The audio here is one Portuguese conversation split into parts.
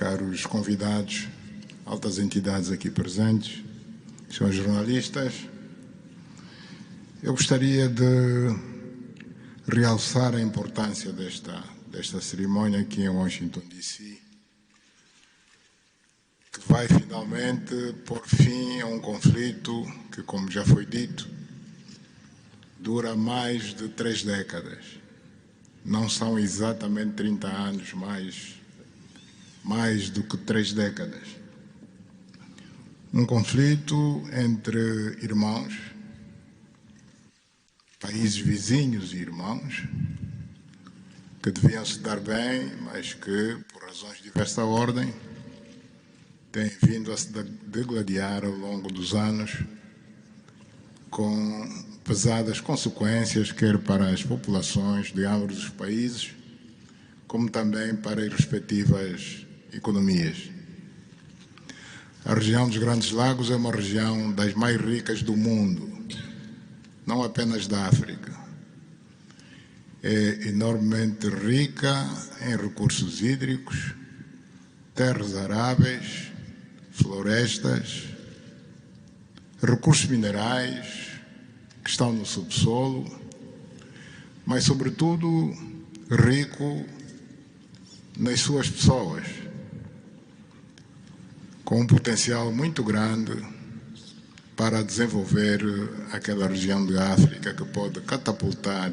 caros convidados, altas entidades aqui presentes, senhores jornalistas, eu gostaria de realçar a importância desta cerimônia aqui em Washington, D.C., que vai finalmente pôr fim a um conflito que, como já foi dito, dura mais de 3 décadas. Não são exatamente 30 anos, mais do que 3 décadas. Um conflito entre irmãos, países vizinhos e irmãos, que deviam se dar bem, mas que, por razões de diversa ordem, têm vindo a se degladiar ao longo dos anos, com pesadas consequências, quer para as populações de ambos os países, como também para as respectivas economias. A região dos Grandes Lagos é uma região das mais ricas do mundo, não apenas da África. É enormemente rica em recursos hídricos, terras aráveis, florestas, recursos minerais que estão no subsolo, mas, sobretudo, rico nas suas pessoas, com um potencial muito grande para desenvolver aquela região de África que pode catapultar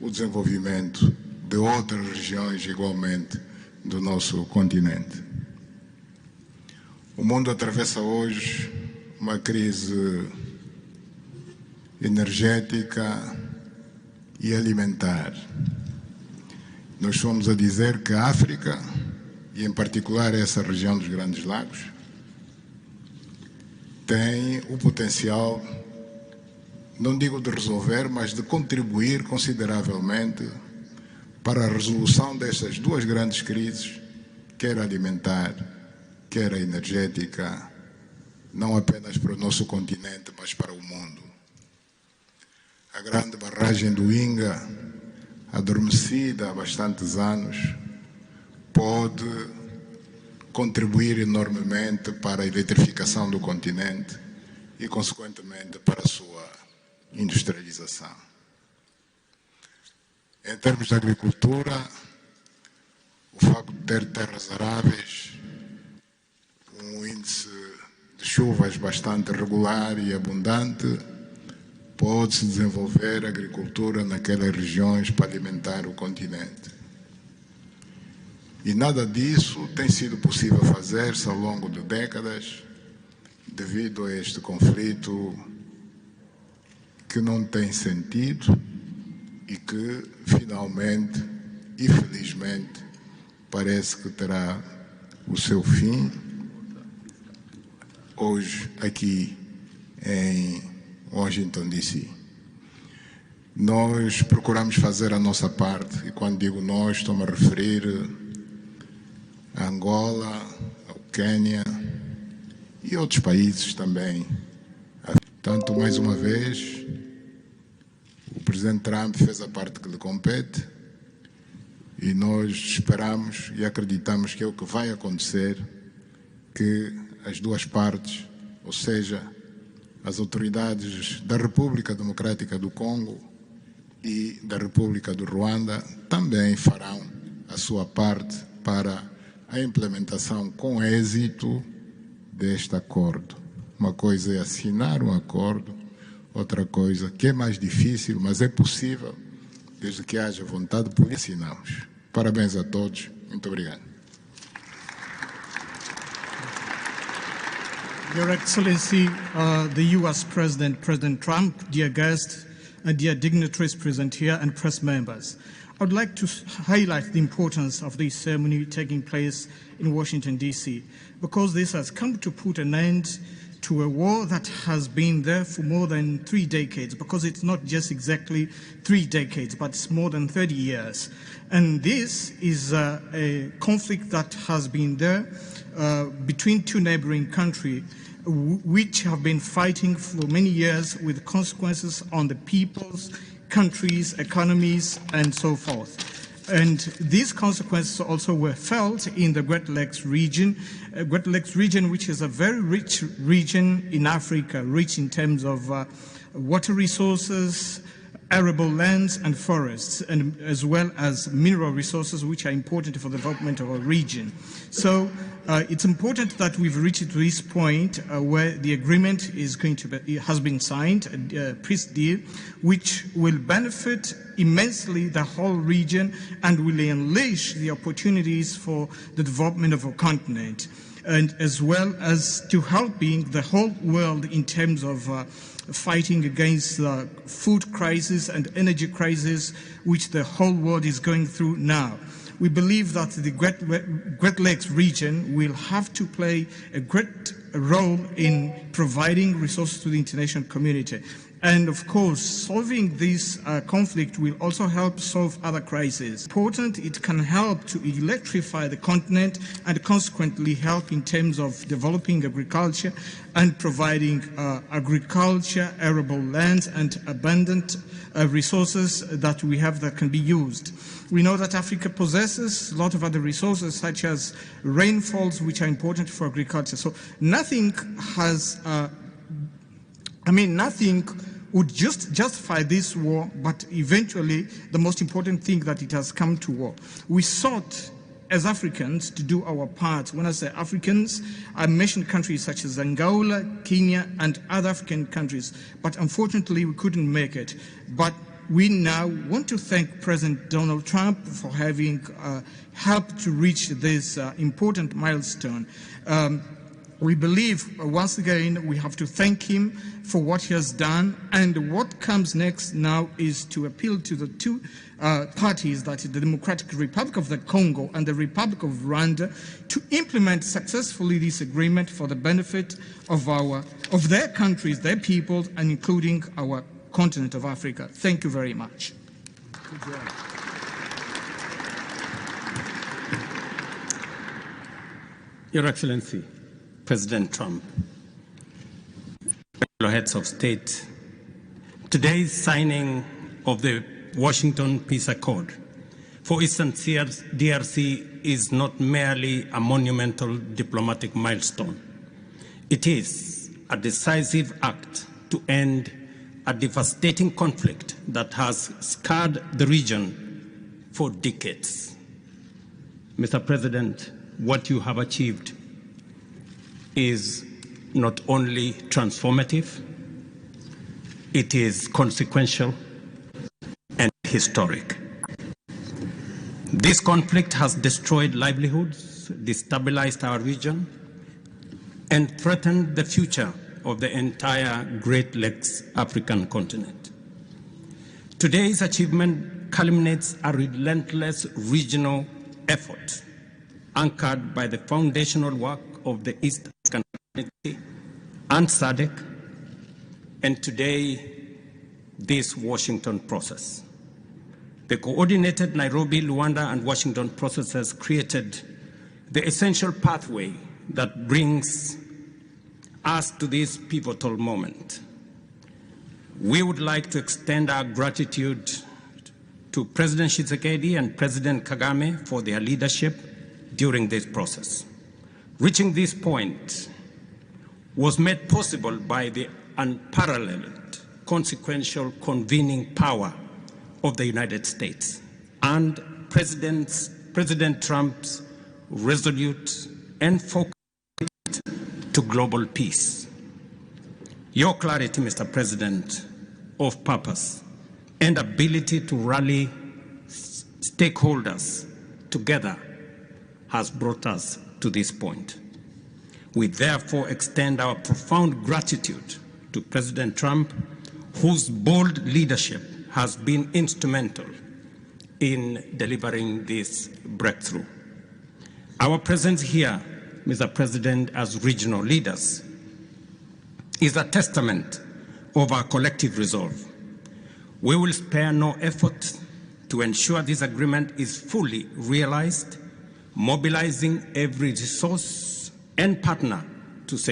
o desenvolvimento de outras regiões igualmente do nosso continente. O mundo atravessa hoje uma crise energética e alimentar. Nós fomos a dizer que a África, e em particular essa região dos Grandes Lagos, tem o potencial, não digo de resolver, mas de contribuir consideravelmente para a resolução destas 2 grandes crises, quer alimentar, quer a energética, não apenas para o nosso continente, mas para o mundo. A grande barragem do Inga, adormecida há bastantes anos, pode contribuir enormemente para a eletrificação do continente e, consequentemente, para a sua industrialização. Em termos de agricultura, o facto de ter terras aráveis, um índice de chuvas bastante regular e abundante, pode-se desenvolver agricultura naquelas regiões para alimentar o continente. E nada disso tem sido possível fazer-se ao longo de décadas, devido a este conflito que não tem sentido e que, finalmente e felizmente, parece que terá o seu fim hoje aqui em Washington, D.C. Nós procuramos fazer a nossa parte, e quando digo nós, estou-me a referir a Angola, ao Quênia e outros países também. Portanto, mais uma vez, o presidente Trump fez a parte que lhe compete e nós esperamos e acreditamos que é o que vai acontecer, que as 2 partes, ou seja, as autoridades da República Democrática do Congo e da República do Ruanda também farão a sua parte para a implementação com êxito deste acordo. Uma coisa é assinar um acordo, outra coisa que é mais difícil, mas é possível, desde que haja vontade política, assinamos. Parabéns a todos. Muito obrigado. Your Excellency, the U.S. President, President Trump, dear guests, and dear dignitaries present here and press members. I would like to highlight the importance of this ceremony taking place in Washington, D.C., because this has come to put an end to a war that has been there for more than 3 decades, because it's not just exactly 3 decades, but it's more than 30 years. And this is a conflict that has been there between 2 neighboring countries, which have been fighting for many years with consequences on the peoples, countries, economies, and so forth. And these consequences also were felt in the Great Lakes region, which is a very rich region in Africa, rich in terms of water resources, arable lands and forests, and as well as mineral resources, which are important for the development of our region. So it's important that we've reached to this point where the agreement is going to be, has been signed, a peace deal, which will benefit immensely the whole region and will unleash the opportunities for the development of our continent, and as well as to helping the whole world in terms of fighting against the food crisis and energy crisis which the whole world is going through now. We believe that the Great Lakes region will have to play a great role in providing resources to the international community. And of course, solving this conflict will also help solve other crises. Important, it can help to electrify the continent and consequently help in terms of developing agriculture and providing agriculture, arable lands and abundant resources that we have that can be used. We know that Africa possesses a lot of other resources such as rainfalls, which are important for agriculture. So nothing has nothing would just justify this war, but eventually the most important thing that it has come to war. We sought as Africans to do our part. When I say Africans, I mentioned countries such as Angola, Kenya, and other African countries, but unfortunately we couldn't make it. But we now want to thank President Donald Trump for having helped to reach this important milestone. We believe, once again, we have to thank him for what he has done, and what comes next now is to appeal to the two parties, that is the Democratic Republic of the Congo and the Republic of Rwanda, to implement successfully this agreement for the benefit of their countries, their peoples, and including our continent of Africa. Thank you very much. Your Excellency, President Trump, fellow heads of state, today's signing of the Washington Peace Accord for Eastern DRC is not merely a monumental diplomatic milestone. It is a decisive act to end a devastating conflict that has scarred the region for decades. Mr. President, what you have achieved is not only transformative, it is consequential and historic. This conflict has destroyed livelihoods, destabilized our region, and threatened the future of the entire Great Lakes African continent. Today's achievement culminates a relentless regional effort anchored by the foundational work of the East African Community and SADC, and today, this Washington process. The coordinated Nairobi, Luanda, and Washington processes created the essential pathway that brings us to this pivotal moment. We would like to extend our gratitude to President Tshisekedi and President Kagame for their leadership during this process. Reaching this point was made possible by the unparalleled consequential convening power of the United States and President Trump's resolute and focused to global peace. Your clarity, Mr. President, of purpose and ability to rally stakeholders together has brought us to this point. We therefore extend our profound gratitude to President Trump, whose bold leadership has been instrumental in delivering this breakthrough. Our presence here, Mr. President, as regional leaders, is a testament of our collective resolve. We will spare no effort to ensure this agreement is fully realized, mobilizing every resource and partner to secure